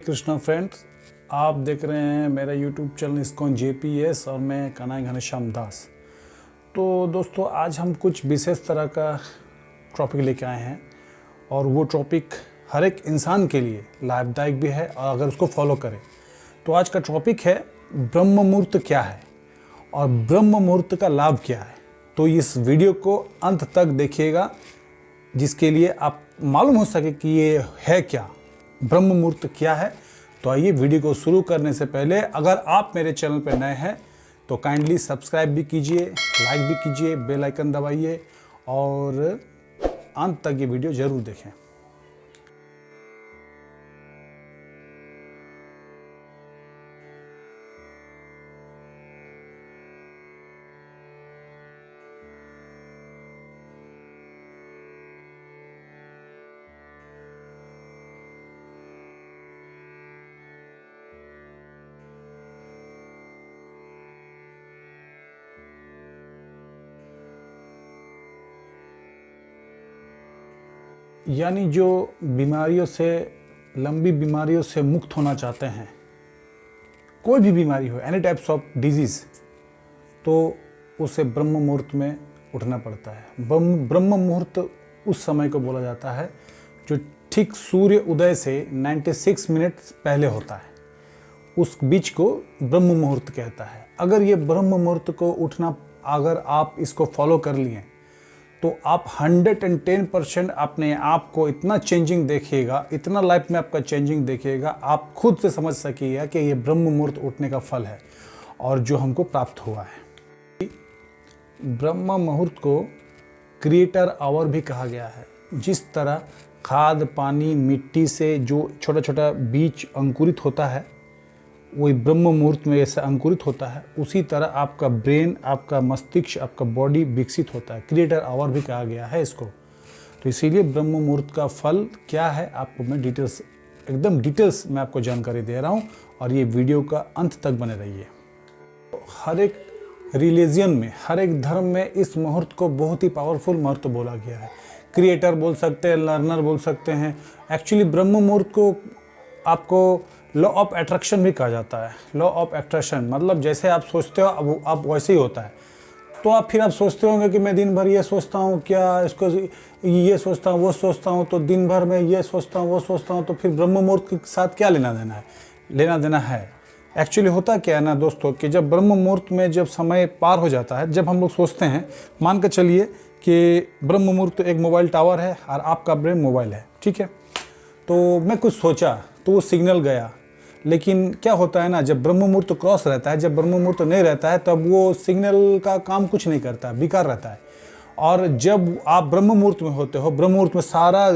Krishna friends, आप देख रहे हैं मेरा यूट्यूब चैनल इस्कॉन JPS और मैं कन्हैया घनश्याम दास। तो दोस्तों, आज हम कुछ विशेष तरह का टॉपिक लेके आए हैं और वो टॉपिक हर एक इंसान के लिए लाभदायक भी है और अगर उसको फॉलो करें तो आज का टॉपिक है ब्रह्म मुहूर्त क्या है और ब्रह्म मुहूर्त का लाभ क्या है। तो इस वीडियो को अंत तक देखिएगा जिसके लिए आप मालूम हो सके कि ये है क्या, ब्रह्म मुहूर्त क्या है। तो आइए, वीडियो को शुरू करने से पहले अगर आप मेरे चैनल पर नए हैं तो काइंडली सब्सक्राइब भी कीजिए, लाइक भी कीजिए, बेल आइकन दबाइए और अंत तक ये वीडियो ज़रूर देखें। यानी जो बीमारियों से, लंबी बीमारियों से मुक्त होना चाहते हैं, कोई भी बीमारी हो, एनी टाइप्स ऑफ डिजीज़, तो उसे ब्रह्म मुहूर्त में उठना पड़ता है। ब्रह्म मुहूर्त उस समय को बोला जाता है जो ठीक सूर्य उदय से 96 मिनट पहले होता है, उस बीच को ब्रह्म मुहूर्त कहता है। अगर ये ब्रह्म मुहूर्त को उठना, अगर आप इसको फॉलो कर लिए तो आप 110% अपने आप को इतना चेंजिंग देखिएगा, इतना लाइफ में आपका चेंजिंग देखिएगा, आप खुद से समझ सकिएगा कि ये ब्रह्म मुहूर्त उठने का फल है और जो हमको प्राप्त हुआ है। ब्रह्म मुहूर्त को क्रिएटर आवर भी कहा गया है। जिस तरह खाद, पानी, मिट्टी से जो छोटा छोटा बीज अंकुरित होता है वही ब्रह्म मुहूर्त में ऐसा अंकुरित होता है, उसी तरह आपका ब्रेन, आपका मस्तिष्क, आपका बॉडी विकसित होता है। क्रिएटर आवर भी कहा गया है इसको। तो इसीलिए ब्रह्म मुहूर्त का फल क्या है आपको मैं एकदम डिटेल्स में आपको जानकारी दे रहा हूँ और ये वीडियो का अंत तक बने रहिए। हर एक रिलीजन में, हर एक धर्म में इस मुहूर्त को बहुत ही पावरफुल मुहूर्त बोला गया है। क्रिएटर बोल सकते हैं, लर्नर बोल सकते हैं। एक्चुअली ब्रह्म मुहूर्त को आपको लॉ ऑफ अट्रैक्शन भी कहा जाता है। लॉ ऑफ अट्रैक्शन मतलब जैसे आप सोचते हो अब आप वैसे ही होता है। तो आप फिर आप सोचते होंगे कि मैं दिन भर ये सोचता हूँ, क्या इसको ये सोचता हूँ, वो सोचता हूँ, तो दिन भर में ये सोचता हूँ, वो सोचता हूँ, तो फिर ब्रह्म मुहूर्त के साथ क्या लेना देना है? लेना देना है। एक्चुअली होता क्या है ना दोस्तों, कि जब ब्रह्म मुहूर्त में जब समय पार हो जाता है, जब हम लोग सोचते हैं, मान कर चलिए कि ब्रह्म मुहूर्त एक मोबाइल टावर है और आपका ब्रेन मोबाइल है, ठीक है। तो मैं कुछ सोचा तो वो सिग्नल गया, लेकिन क्या होता है ना, जब ब्रह्म मुहूर्त क्रॉस रहता है, जब ब्रह्म मुहूर्त नहीं रहता है, तब वो सिग्नल का काम कुछ नहीं करता, बेकार रहता है। और जब आप ब्रह्म मुहूर्त में होते हो, ब्रह्म मुहूर्त में सारा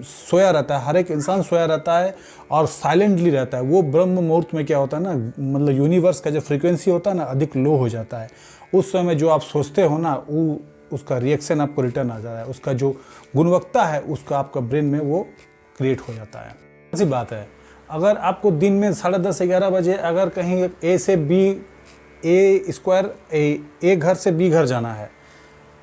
सोया रहता है, हर एक इंसान सोया रहता है और साइलेंटली रहता है। वो ब्रह्म मुहूर्त में क्या होता है ना, मतलब यूनिवर्स का जो फ्रीक्वेंसी होता है ना, अधिक लो हो जाता है। उस समय जो आप सोचते हो ना, वो उसका रिएक्शन आपको रिटर्न आ जाता है, उसका जो गुणवत्ता है उसका आपका ब्रेन में वो क्रिएट हो जाता है। ऐसी बात है, अगर आपको दिन में 10:30-11 बजे अगर कहीं ए से बी, ए घर से बी घर जाना है,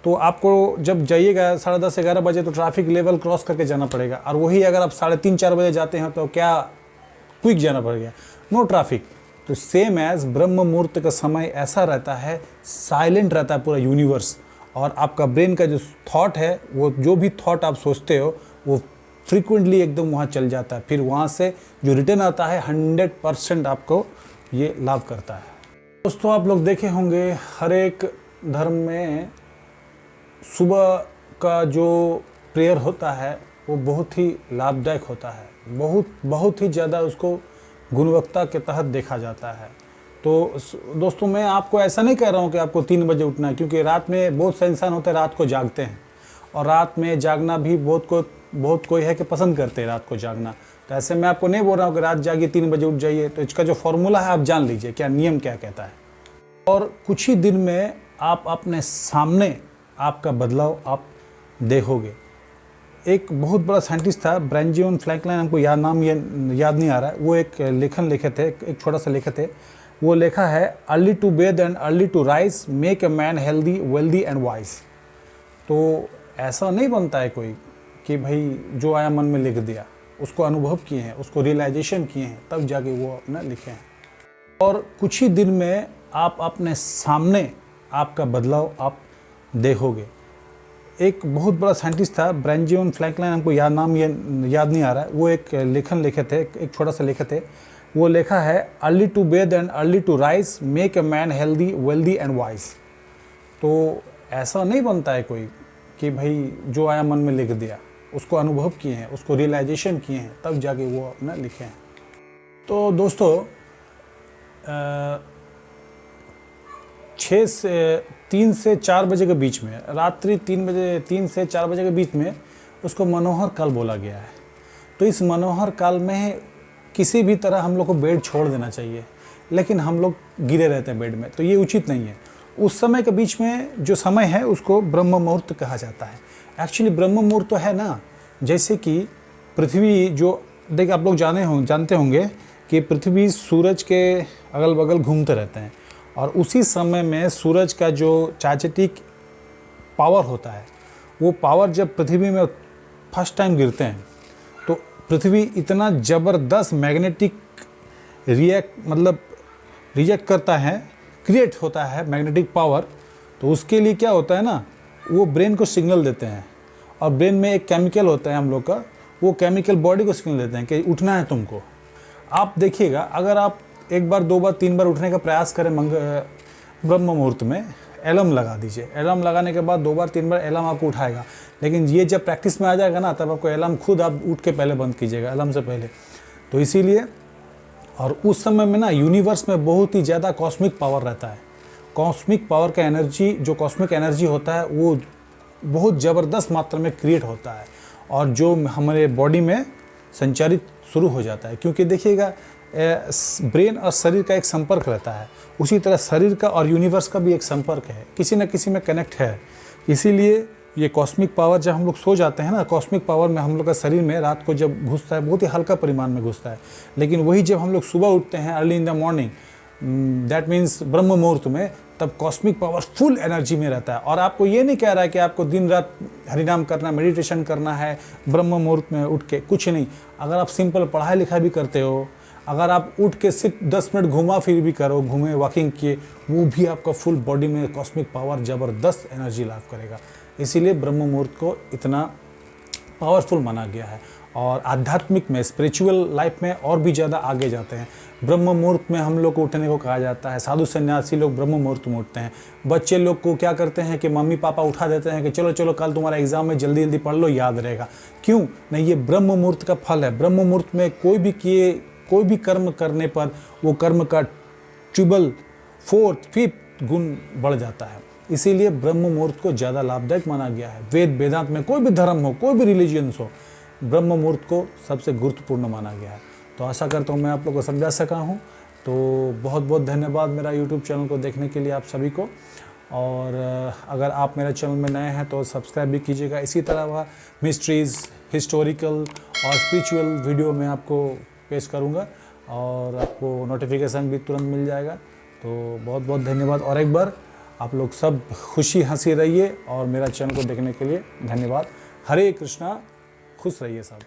तो आपको जब जाइएगा 10:30-11 बजे तो ट्रैफिक लेवल क्रॉस करके जाना पड़ेगा। और वही अगर आप 3:30-4 बजे जाते हैं तो क्या क्विक जाना पड़ेगा, नो ट्रैफिक। तो सेम एज ब्रह्म मुहूर्त का समय ऐसा रहता है, साइलेंट रहता है पूरा यूनिवर्स, और आपका ब्रेन का जो थॉट है, वो जो भी थॉट आप सोचते हो वो फ्रीक्वेंटली एकदम वहाँ चल जाता है। फिर वहाँ से जो रिटर्न आता है 100% आपको ये लाभ करता है। दोस्तों, आप लोग देखे होंगे हर एक धर्म में सुबह का जो प्रेयर होता है वो बहुत ही लाभदायक होता है, बहुत ही ज़्यादा उसको गुणवत्ता के तहत देखा जाता है। तो दोस्तों, मैं आपको ऐसा नहीं कह रहा हूँ कि आपको 3 बजे उठना है, क्योंकि रात में बहुत से इंसान होते हैं रात को जागते हैं, और रात में जागना भी बहुत कोई है कि पसंद करते हैं रात को जागना। तो ऐसे मैं आपको नहीं बोल रहा हूँ कि रात जागिए 3 बजे उठ जाइए। तो इसका जो फॉर्मूला है आप जान लीजिए, क्या नियम क्या कहता है, और कुछ ही दिन में आप अपने सामने आपका बदलाव आप देखोगे। एक बहुत बड़ा साइंटिस्ट था, बेंजामिन फ्रैंकलिन, हमको नाम याद नहीं आ रहा है, वो एक लेखन लिखे थे, एक छोटा सा लिखे थे। वो लिखा है, early to bed and early to rise make a man healthy, wealthy and wise. तो ऐसा नहीं बनता है कोई कि भाई जो आया मन में लिख दिया, उसको अनुभव किए हैं, उसको रियलाइजेशन किए हैं, तब जाके वो अपना लिखे हैं। और कुछ ही दिन में आप अपने सामने आपका बदलाव आप देखोगे। एक बहुत बड़ा साइंटिस्ट था बेंजामिन फ्रैंकलिन, हमको याद नहीं आ रहा है, वो एक लेखन लिखे थे, एक छोटा सा लिखे थे। वो लिखा है, early to bed and early to rise make a man healthy wealthy and wise. तो ऐसा नहीं बनता है कोई कि भाई जो आया मन में लिख दिया, उसको अनुभव किए हैं, उसको रियलाइजेशन किए हैं, तब जाके वो अपना लिखे हैं। तो दोस्तों 3 से 4 बजे के बीच में, रात्रि 3 से 4 बजे के बीच में उसको मनोहर काल बोला गया है। तो इस मनोहर काल में किसी भी तरह हम लोग को बेड छोड़ देना चाहिए, लेकिन हम लोग गिरे रहते हैं बेड में, तो ये उचित नहीं है। उस समय के बीच में जो समय है उसको ब्रह्म मुहूर्त कहा जाता है। एक्चुअली ब्रह्म मुहूर्त तो है ना, जैसे कि पृथ्वी जो देखिए आप लोग जानते होंगे कि पृथ्वी सूरज के अगल बगल घूमते रहते हैं, और उसी समय में सूरज का जो चार्जेटिक पावर होता है, वो पावर जब पृथ्वी में फर्स्ट टाइम गिरते हैं तो पृथ्वी इतना ज़बरदस्त मैग्नेटिक रिजेक्ट करता है, क्रिएट होता है मैग्नेटिक पावर। तो उसके लिए क्या होता है ना, वो ब्रेन को सिग्नल देते हैं, और ब्रेन में एक केमिकल होता है हम लोग का, वो केमिकल बॉडी को सिग्नल देते हैं कि उठना है तुमको। आप देखिएगा, अगर आप 1 बार 2 बार 3 बार उठने का प्रयास करें ब्रह्म मुहूर्त में, अलार्म लगा दीजिए। अलार्म लगाने के बाद 2 बार 3 बार अलार्म आपको उठाएगा, लेकिन ये जब प्रैक्टिस में आ जाएगा ना, तब आपको अलार्म खुद आप उठ के पहले बंद कीजिएगा, अलार्म से पहले। तो इसीलिए, और उस समय में ना यूनिवर्स में बहुत ही ज़्यादा कॉस्मिक पावर रहता है। कॉस्मिक पावर का एनर्जी, जो कॉस्मिक एनर्जी होता है, वो बहुत ज़बरदस्त मात्रा में क्रिएट होता है, और जो हमारे बॉडी में संचारित शुरू हो जाता है। क्योंकि देखिएगा, ब्रेन और शरीर का एक संपर्क रहता है, उसी तरह शरीर का और यूनिवर्स का भी एक संपर्क है, किसी न किसी में कनेक्ट है। इसीलिए ये कॉस्मिक पावर, जब हम लोग सो जाते हैं ना, कॉस्मिक पावर में हम लोग का शरीर में रात को जब घुसता है, बहुत ही हल्का परिमाण में घुसता है, लेकिन वही जब हम लोग सुबह उठते हैं early in the morning, that means ब्रह्म मुहूर्त में, तब कॉस्मिक पावर फुल एनर्जी में रहता है। और आपको ये नहीं कह रहा है कि आपको दिन रात हरिनाम करना, मेडिटेशन करना है ब्रह्म मुहूर्त में उठ के, कुछ नहीं। अगर आप सिंपल पढ़ाई लिखाई भी करते हो, अगर आप उठ के सिर्फ 10 मिनट घुमा फिर भी करो, घूमे वॉकिंग किए, वो भी आपका फुल बॉडी में कॉस्मिक पावर ज़बरदस्त एनर्जी लाभ करेगा। इसीलिए ब्रह्म मुहूर्त को इतना पावरफुल माना गया है। और आध्यात्मिक में, स्पिरिचुअल लाइफ में और भी ज़्यादा आगे जाते हैं। ब्रह्म मुहूर्त में हम लोग को उठने को कहा जाता है। साधु सन्यासी लोग ब्रह्म मुहूर्त में उठते हैं। बच्चे लोग को क्या करते हैं कि मम्मी पापा उठा देते हैं कि चलो चलो कल तुम्हारा एग्जाम है, जल्दी जल्दी पढ़ लो, याद रहेगा। क्यों नहीं, ये ब्रह्म मुहूर्त का फल है। ब्रह्म मुहूर्त में कोई भी कर्म करने पर वो कर्म का ट्रिपल 4th 5th गुण बढ़ जाता है। इसीलिए ब्रह्म मुहूर्त को ज़्यादा लाभदायक माना गया है। वेदांत में कोई भी धर्म हो, कोई भी रिलीजियंस हो, ब्रह्म मुहूर्त को सबसे गुरुत्वपूर्ण माना गया है। तो आशा करता हूँ मैं आप लोग को समझा सका हूँ। तो बहुत बहुत धन्यवाद मेरा यूट्यूब चैनल को देखने के लिए आप सभी को। और अगर आप मेरे चैनल में नए हैं तो सब्सक्राइब भी कीजिएगा। इसी तरह वह मिस्ट्रीज़, हिस्टोरिकल और स्पिरिचुअल वीडियो मैं आपको पेश करूँगा, और आपको नोटिफिकेशन भी तुरंत मिल जाएगा। तो बहुत बहुत धन्यवाद। और एक बार आप लोग सब खुशी हंसी रहिए, और मेरा चैनल को देखने के लिए धन्यवाद। हरे कृष्णा, खुश रहिए सब।